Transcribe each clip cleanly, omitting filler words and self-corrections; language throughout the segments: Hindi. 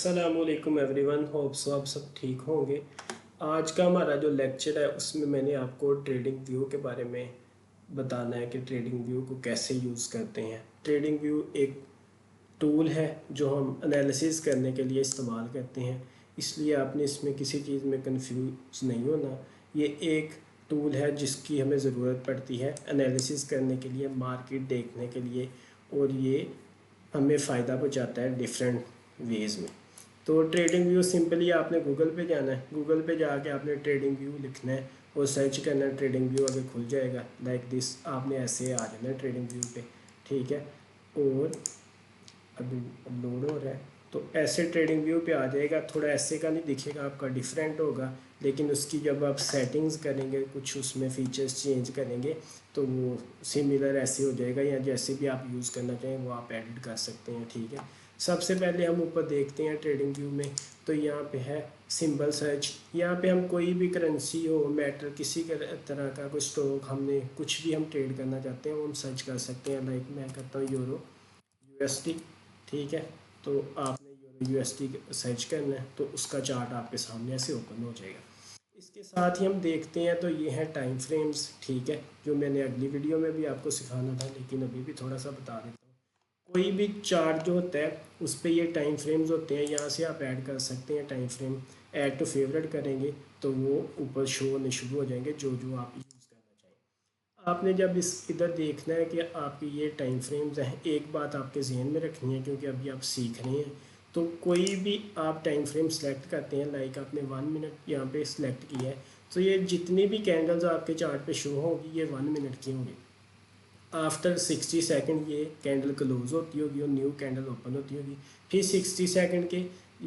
अस्सलामुअलैकुम एवरीवन, होप सो आप सब ठीक होंगे। आज का हमारा जो लेक्चर है उसमें मैंने आपको ट्रेडिंग व्यू के बारे में बताना है कि ट्रेडिंग व्यू को कैसे यूज़ करते हैं। ट्रेडिंग व्यू एक टूल है जो हम एनालिसिस करने के लिए इस्तेमाल करते हैं, इसलिए आपने इसमें किसी चीज़ में कंफ्यूज नहीं होना। ये एक टूल है जिसकी हमें ज़रूरत पड़ती है एनालिसिस करने के लिए, मार्केट देखने के लिए, और ये हमें फ़ायदा पहुंचाता है डिफरेंट वेज़ में। तो ट्रेडिंग व्यू सिंपली आपने गूगल पे जाना है, गूगल पे जाके आपने ट्रेडिंग व्यू लिखना है और सर्च करना है। ट्रेडिंग व्यू आगे खुल जाएगा लाइक दिस, आपने ऐसे आ जाना है ट्रेडिंग व्यू पे, ठीक है। और अभी लोड हो रहा है तो ऐसे ट्रेडिंग व्यू पे आ जाएगा। थोड़ा ऐसे का नहीं दिखेगा, आपका डिफरेंट होगा, लेकिन उसकी जब आप सेटिंग्स करेंगे, कुछ उसमें फ़ीचर्स चेंज करेंगे तो वो सिमिलर ऐसे हो जाएगा, या जैसे भी आप यूज़ करना चाहें वो आप एडिट कर सकते हैं, ठीक है। सबसे पहले हम ऊपर देखते हैं ट्रेडिंग व्यू में, तो यहाँ पे है सिंबल सर्च। यहाँ पे हम कोई भी करेंसी हो, मैटर, किसी तरह का कोई स्टॉक, हमने कुछ भी हम ट्रेड करना चाहते हैं वो हम सर्च कर सकते हैं। लाइक मैं करता हूँ यूरो यूएसडी, ठीक है। तो आपने यूरो यूएसडी सर्च करना है तो उसका चार्ट आपके सामने ऐसे ओपन हो जाएगा। इसके साथ ही हम देखते हैं तो ये है टाइम फ्रेम्स, ठीक है, जो मैंने अगली वीडियो में भी आपको सिखाना था, लेकिन अभी भी थोड़ा सा बता देता हूँ। कोई भी चार्ट जो होता है उस पर ये टाइम फ्रेम्स होते हैं, यहाँ से आप ऐड कर सकते हैं time frame. Add to favourite करेंगे तो वो ऊपर शो होने शुरू हो जाएंगे जो जो आप यूज़ करना चाहें। आपने जब इस इधर देखना है कि आपके ये टाइम फ्रेम्स हैं, एक बात आपके जहन में रखनी है क्योंकि अभी आप सीख रहे हैं। तो कोई भी आप टाइम फ्रेम सेलेक्ट करते हैं, लाइक आपने 1 मिनट यहाँ पे सिलेक्ट किया है, तो ये जितनी भी कैंडल्स आपके चार्ट पे शो होगी ये 1 मिनट की होंगी। आफ्टर 60 सेकेंड ये कैंडल क्लोज होती होगी और न्यू कैंडल ओपन होती होगी। फिर 60 सेकेंड के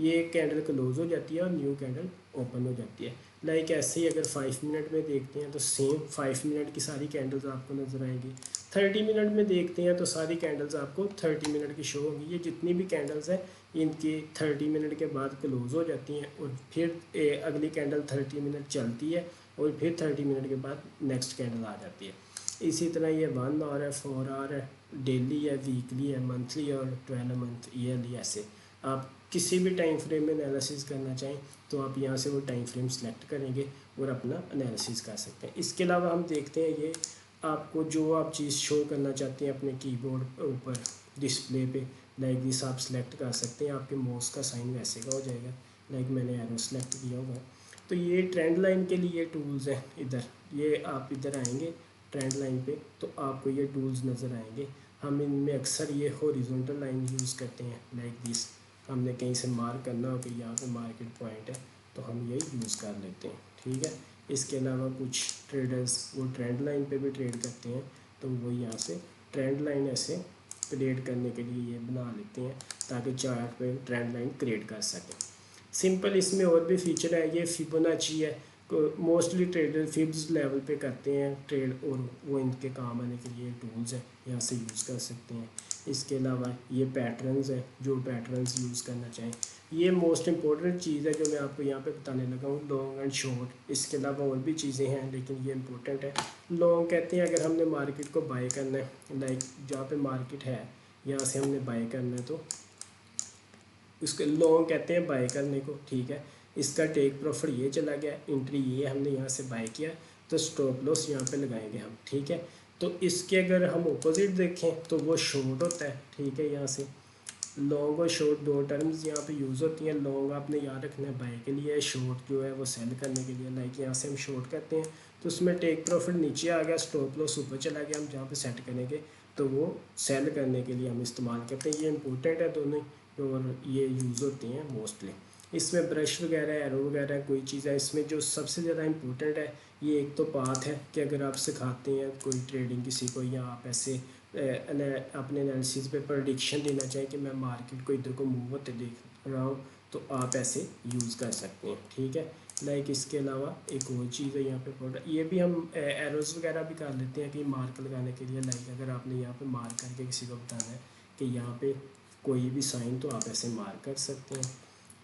ये कैंडल क्लोज हो जाती है और न्यू कैंडल ओपन हो जाती है। लाइक ऐसे ही अगर 5 मिनट में देखते हैं तो सेम 5 मिनट की सारी कैंडल्स आपको नज़र आएंगी। 30 मिनट में देखते हैं तो सारी कैंडल्स आपको 30 मिनट की शो होगी। ये जितनी भी कैंडल्स हैं इनकी 30 मिनट के बाद क्लोज हो जाती हैं और फिर अगली कैंडल 30 मिनट चलती है और फिर 30 मिनट के बाद नेक्स्ट कैंडल आ जाती है। इसी तरह ये 1 आवर है, 4 आवर है, डेली है, वीकली है, मंथली और 12 मंथ ईयरली। ऐसे आप किसी भी टाइम फ्रेम में एनालिसिस करना चाहें तो आप यहाँ से वो टाइम फ्रेम सेलेक्ट करेंगे और अपना एनालिसिस कर सकते हैं। इसके अलावा हम देखते हैं ये आपको जो आप चीज़ शो करना चाहते हैं अपने कीबोर्ड ऊपर डिस्प्ले पे, लाइक दिस आप सेलेक्ट कर सकते हैं। आपके माउस का साइन वैसे का हो जाएगा, लाइक मैंने एरो सेलेक्ट किया होगा। तो ये ट्रेंड लाइन के लिए टूल्स हैं। इधर ये आप इधर आएंगे ट्रेंड लाइन पे तो आपको ये टूल्स नज़र आएंगे। हम इनमें अक्सर ये हॉरिजॉन्टल लाइन यूज़ करते हैं, लाइक दिस। हमने कहीं से मार्क करना हो कि यहाँ पे मार्केट पॉइंट है तो हम ये यूज़ कर लेते हैं, ठीक है। इसके अलावा कुछ ट्रेडर्स वो ट्रेंड लाइन पे भी ट्रेड करते हैं तो वो यहाँ से ट्रेंड लाइन ऐसे क्रिएट करने के लिए ये बना लेते हैं ताकि चार्ट पे ट्रेंड लाइन क्रिएट कर सकें। सिंपल इसमें और भी फीचर है, ये फिबोनाची है। मोस्टली ट्रेडर फिब्स लेवल पे करते हैं ट्रेड और वो इनके काम आने के लिए टूल्स हैं, यहाँ से यूज़ कर सकते हैं। इसके अलावा ये पैटर्न्स है, जो पैटर्न्स यूज़ करना चाहें। ये मोस्ट इंपॉर्टेंट चीज़ है जो मैं आपको यहाँ पे बताने लगा हूँ, लॉन्ग एंड शॉर्ट। इसके अलावा और भी चीज़ें हैं लेकिन ये इंपॉर्टेंट है। लॉन्ग कहते हैं अगर हमने मार्केट को बाय करना है, लाइक जहाँ पे मार्केट है यहाँ से हमने बाय करना है तो उसके लॉन्ग कहते हैं बाय करने को, ठीक है। इसका टेक प्रॉफिट ये चला गया, एंट्री ये हमने यहाँ से बाय किया तो स्टॉप लॉस यहाँ पे लगाएंगे हम, ठीक है। तो इसके अगर हम ऑपोजिट देखें तो वो शॉर्ट होता है, ठीक है। यहाँ से लॉन्ग और शॉर्ट दो टर्म्स यहाँ पे यूज़ होती हैं। लॉन्ग आपने याद रखना है बाय के लिए, शॉर्ट जो है वो सेल करने के लिए। लाइक यहाँ से हम शॉर्ट करते हैं तो उसमें टेक प्रॉफिट नीचे आ गया, स्टॉप लॉस ऊपर चला गया, हम जहाँ पे सेट करेंगे तो वो सेल करने के लिए हम इस्तेमाल करते हैं। ये इंपॉर्टेंट है दोनों और ये यूज़ होती हैं मोस्टली। इसमें ब्रश वगैरह, एरो वगैरह कोई चीज़ है। इसमें जो सबसे ज़्यादा इंपॉर्टेंट है ये एक तो पाथ है कि अगर आप सिखाते हैं कोई ट्रेडिंग किसी को, या आप ऐसे अपने एनालिसिस पे प्रेडिक्शन देना चाहें कि मैं मार्केट को इधर को मूव होते देख रहा हूँ तो आप ऐसे यूज़ कर सकते हैं, ठीक है। लाइक इसके अलावा एक और चीज़ है यहाँ पे प्रोडक्ट, ये भी हम एरोज़ वगैरह भी कर लेते हैं कि मार्क लगाने के लिए। लाइक अगर आपने यहाँ पे मार्क करके किसी को बताना है कि यहाँ पे कोई भी साइन तो आप ऐसे मार्क कर सकते हैं।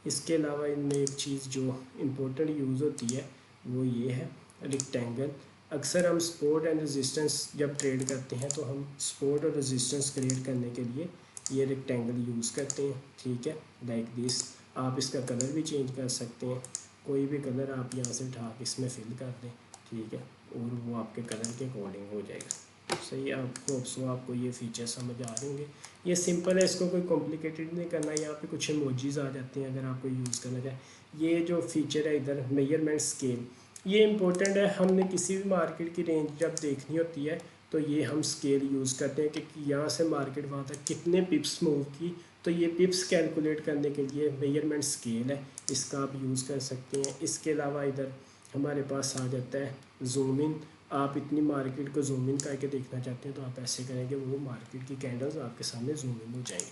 इसके अलावा इनमें एक चीज़ जो इम्पोर्टेंट यूज़ होती है वो ये है रेक्टेंगल। अक्सर हम सपोर्ट एंड रेजिस्टेंस जब ट्रेड करते हैं तो हम सपोर्ट और रेजिस्टेंस क्रिएट करने के लिए ये रेक्टेंगल यूज़ करते हैं, ठीक है, लाइक दिस। आप इसका कलर भी चेंज कर सकते हैं, कोई भी कलर आप यहाँ से उठा के इसमें फिल कर दें, ठीक है, और वो आपके कलर के अकॉर्डिंग हो जाएगा। सही, आपको ये फीचर समझ आ रहे होंगे। ये सिंपल है, इसको कोई कॉम्प्लिकेटेड नहीं करना। यहाँ पे कुछ इमोजीज आ जाते हैं अगर आपको यूज़ करना चाहे। ये जो फीचर है इधर मेजरमेंट स्केल, ये इंपॉर्टेंट है। हमने किसी भी मार्केट की रेंज जब देखनी होती है तो ये हम स्केल यूज़ करते हैं कि यहाँ से मार्केट वहाँ तक कितने पिप्स मूव की, तो ये पिप्स कैलकुलेट करने के लिए मेजरमेंट स्केल है, इसका आप यूज़ कर सकते हैं। इसके अलावा इधर हमारे पास आ जाता है जूम इन। आप इतनी मार्केट को जूम इन करके देखना चाहते हैं तो आप ऐसे करेंगे, वो मार्केट की कैंडल्स आपके सामने जूम इन हो जाएंगे,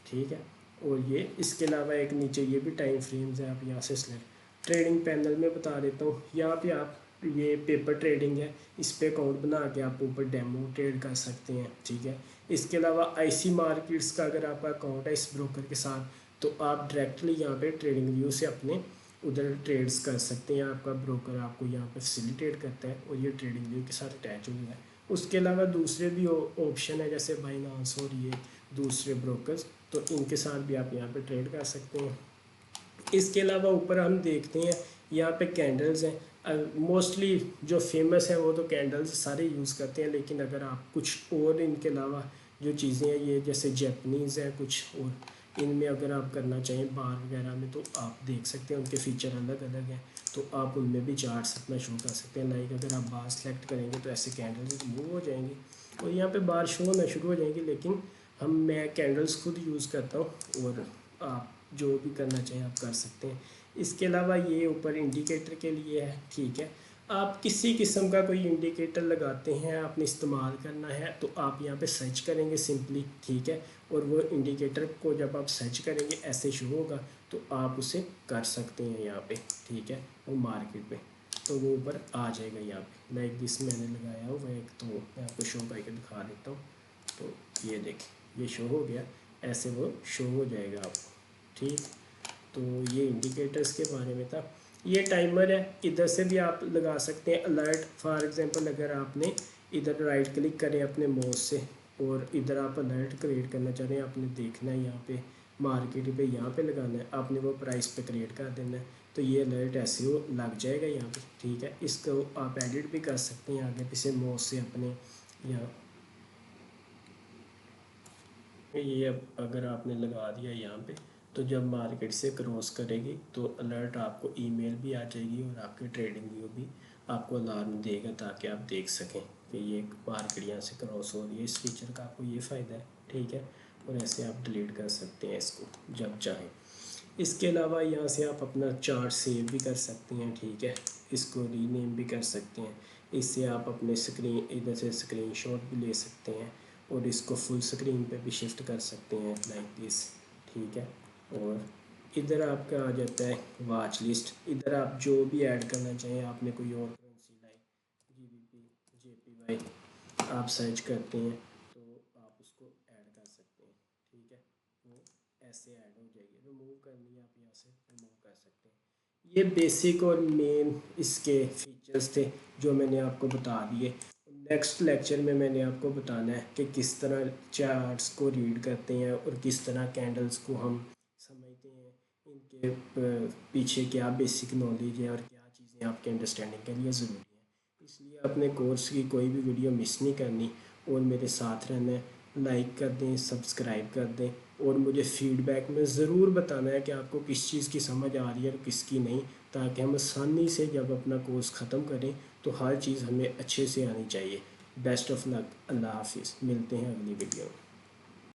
ठीक है। और ये इसके अलावा एक नीचे ये भी टाइम फ्रेम्स है, आप यहाँ से सिलेक्ट। ट्रेडिंग पैनल में बता देता हूँ, यहाँ पे आप ये पेपर ट्रेडिंग है, इस पे अकाउंट बना के आप ऊपर डेमो ट्रेड कर सकते हैं, ठीक है। इसके अलावा आईसी मार्केट्स का अगर आपका अकाउंट है इस ब्रोकर के साथ, तो आप डायरेक्टली यहाँ पे ट्रेडिंग व्यू से अपने उधर ट्रेड्स कर सकते हैं। आपका ब्रोकर आपको यहाँ पे फैसिलिटेट करता है और ये ट्रेडिंग व्यू के साथ अटैच हो गया है। उसके अलावा दूसरे भी ऑप्शन है जैसे बाइनांस और ये दूसरे ब्रोकर्स, तो इनके साथ भी आप यहाँ पे ट्रेड कर सकते हैं। इसके अलावा ऊपर हम देखते हैं यहाँ पे कैंडल्स हैं। मोस्टली जो फेमस है वो तो कैंडल्स सारे यूज़ करते हैं, लेकिन अगर आप कुछ और इनके अलावा जो चीज़ें हैं ये जैसे जैपनीज़ है कुछ और, इनमें अगर आप करना चाहें बार वगैरह में तो आप देख सकते हैं, उनके फीचर अलग अलग हैं, तो आप उनमें भी चार्ट्स अपना शो कर सकते हैं। लाइक अगर आप बार सेलेक्ट करेंगे तो ऐसे कैंडल्स मूव हो जाएंगी और यहाँ पे बार शो होना शुरू हो जाएंगी, लेकिन मैं कैंडल्स खुद यूज़ करता हूँ और आप जो भी करना चाहें आप कर सकते हैं। इसके अलावा ये ऊपर इंडिकेटर के लिए है, ठीक है। आप किसी किस्म का कोई इंडिकेटर लगाते हैं, आपने इस्तेमाल करना है तो आप यहाँ पे सर्च करेंगे सिंपली, ठीक है, और वो इंडिकेटर को जब आप सर्च करेंगे ऐसे शो होगा तो आप उसे कर सकते हैं यहाँ पे, ठीक है, वो मार्केट पे तो वो ऊपर आ जाएगा यहाँ पे। लाइक दिस मैंने लगाया हुआ एक, तो मैं आपको शो करके दिखा देता हूँ। तो ये देखें ये शो हो गया, ऐसे वो शो हो जाएगा आपको, ठीक। तो ये इंडिकेटर्स के बारे में था। ये टाइमर है, इधर से भी आप लगा सकते हैं अलर्ट। फॉर एग्जांपल अगर आपने इधर राइट क्लिक करें अपने माउस से और इधर आप अलर्ट क्रिएट करना चाह रहे हैं, आपने देखना है यहाँ पे मार्केट पे, यहाँ पे लगाना है, आपने वो प्राइस पे क्रिएट कर देना है, तो ये अलर्ट ऐसे हो लग जाएगा यहाँ पे, ठीक है। इसको आप एडिट भी कर सकते हैं आगे पीछे माउस से अपने यहाँ। ये अब अगर आपने लगा दिया यहाँ पे, तो जब मार्केट से क्रॉस करेगी तो अलर्ट आपको ईमेल भी आ जाएगी और आपके ट्रेडिंग व्यू भी आपको अलार्म देगा, ताकि आप देख सकें कि ये मार्केट यहाँ से क्रॉस हो रही है। इस फीचर का आपको ये फ़ायदा है, ठीक है। और ऐसे आप डिलीट कर सकते हैं इसको जब चाहें। इसके अलावा यहाँ से आप अपना चार्ट सेव भी कर सकते हैं, ठीक है, इसको रीनेम भी कर सकते हैं। इससे आप अपने स्क्रीन इधर से स्क्रीनशॉट भी ले सकते हैं और इसको फुल स्क्रीन पे भी शिफ्ट कर सकते हैं लाइक दिस, ठीक है। और इधर आपका आ जाता है वॉच लिस्ट, इधर आप जो भी ऐड करना चाहें, आपने कोई और करेंसी लाइक GBP JPY आप सर्च करते हैं तो आप उसको ऐड कर सकते हैं, ठीक है, वो ऐसे ऐड हो जाएगी। रिमूव करनी है आप यहाँ से रिमूव कर सकते हैं। ये बेसिक और मेन इसके फीचर्स थे जो मैंने आपको बता दिए। नेक्स्ट लेक्चर में मैंने आपको बताना है कि किस तरह चार्ट्स को रीड करते हैं और किस तरह कैंडल्स को हम समझते हैं, इनके पीछे क्या बेसिक नॉलेज है और क्या चीज़ें आपके अंडरस्टैंडिंग के लिए ज़रूरी है। इसलिए अपने कोर्स की कोई भी वीडियो मिस नहीं करनी और मेरे साथ रहना है। लाइक कर दें, सब्सक्राइब कर दें और मुझे फ़ीडबैक में ज़रूर बताना है कि आपको किस चीज़ की समझ आ रही है और किसकी नहीं, ताकि हम आसानी से जब अपना कोर्स ख़त्म करें तो हर चीज़ हमें अच्छे से आनी चाहिए। बेस्ट ऑफ लक, अल्लाह हाफिज़, मिलते हैं अगली वीडियो में।